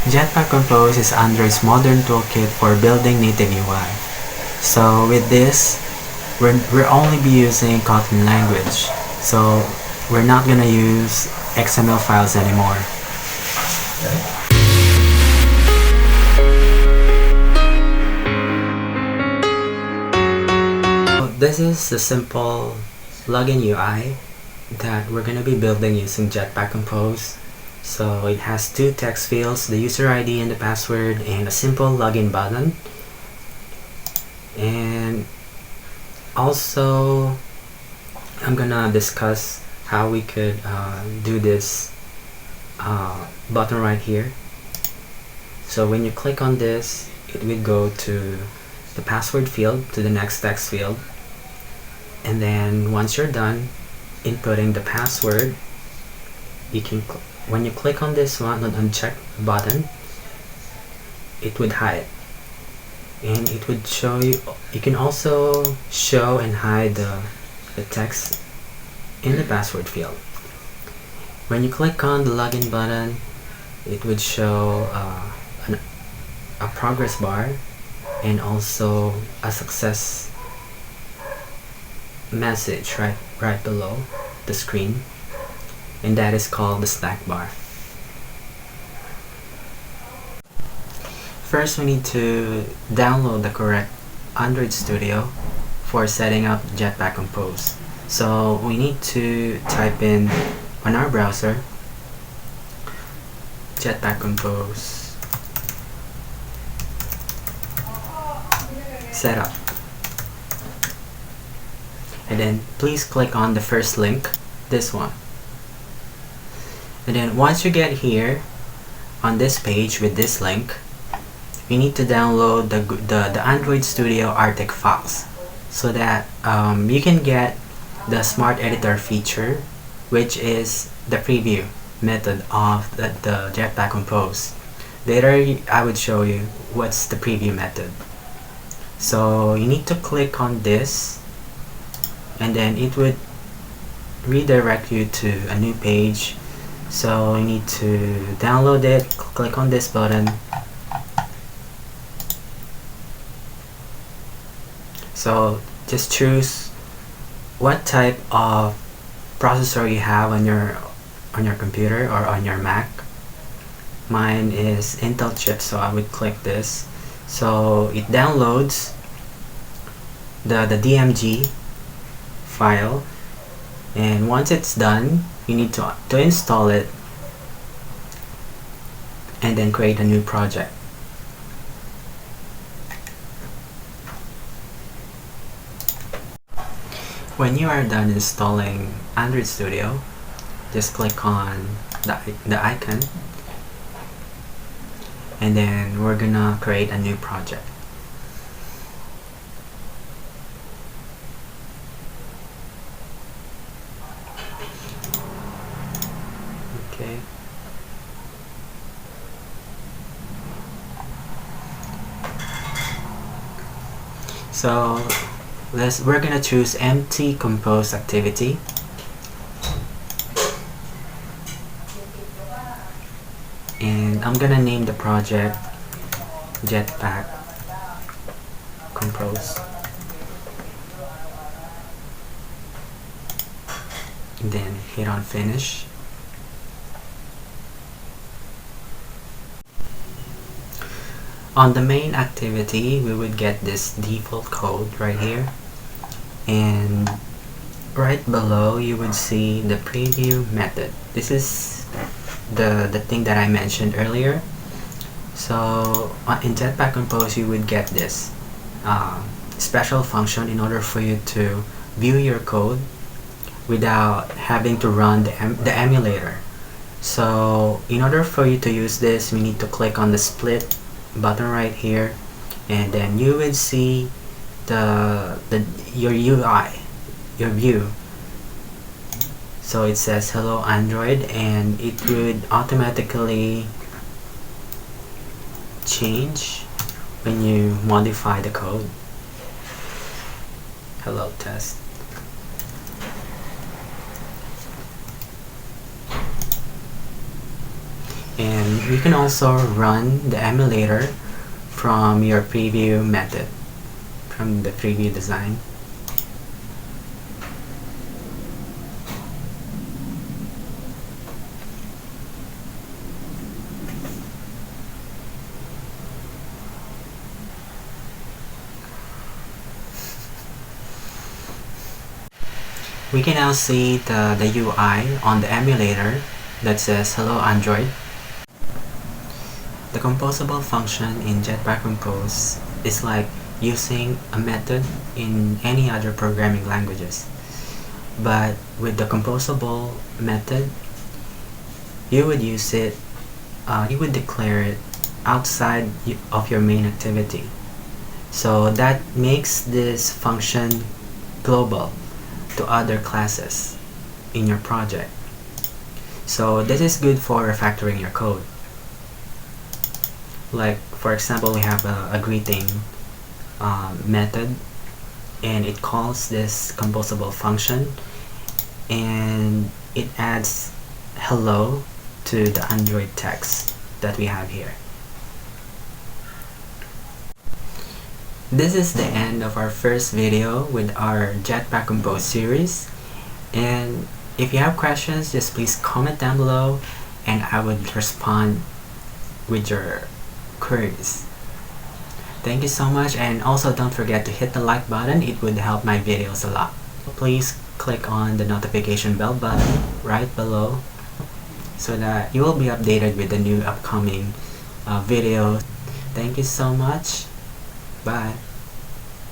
Jetpack Compose is Android's modern toolkit for building native UI. So with this, we're only be using Kotlin language. So we're not gonna use XML files anymore. So this is the simple login UI that we're gonna be building using Jetpack Compose. So it has two text fields, the user ID and the password, and a simple login button. And also I'm gonna discuss how we could do this button right here. So when you click on this, it will go to the password field, to the next text field, and then once you're done inputting the password, you can when you click on this one, on uncheck button, it would hide, and it would show you. You can also show and hide the text in the password field. When you click on the login button, it would show a progress bar and also a success message right below the screen, and that is called the stack bar. First, we need to download the correct Android Studio for setting up Jetpack Compose. So we need to type in on our browser Jetpack Compose setup, and then please click on the first link, this one. And then once you get here on this page with this link, you need to download the Android Studio artifact so that you can get the Smart Editor feature, which is the preview method of the Jetpack Compose. Later I would show you what's the preview method. So you need to click on this, and then it would redirect you to a new page. So you need to download it, click on this button. So just choose what type of processor you have on your computer or on your Mac. Mine is Intel chip, so I would click this. So it downloads the DMG file, and once it's done, you need to install it and then create a new project. When you are done installing Android Studio, just click on the icon, and then we're gonna create a new project. Okay. So we're gonna choose empty compose activity. And I'm gonna name the project Jetpack Compose. And then hit on finish. On the main activity, we would get this default code right here, and right below you would see the preview method. This is the thing that I mentioned earlier. So in Jetpack Compose, you would get this special function in order for you to view your code without having to run the emulator. So in order for you to use this, we need to click on the split button right here, and then you would see your UI, your view. So it says hello Android, and it would automatically change when you modify the code. Hello test. And you can also run the emulator from your preview method, from the preview design. We can now see the UI on the emulator that says Hello Android. The composable function in Jetpack Compose is like using a method in any other programming languages. But with the composable method, you would use it, you would declare it outside of your main activity. So that makes this function global to other classes in your project. So this is good for refactoring your code. Like for example, we have a greeting method, and it calls this composable function, and it adds hello to the Android text that we have here. This is the end of our first video with our Jetpack Compose series, and if you have questions, just please comment down below and I would respond with your queries. Thank you so much, and also don't forget to hit the like button. It would help my videos a lot. Please click on the notification bell button right below so that you will be updated with the new upcoming videos. Thank you so much. Bye.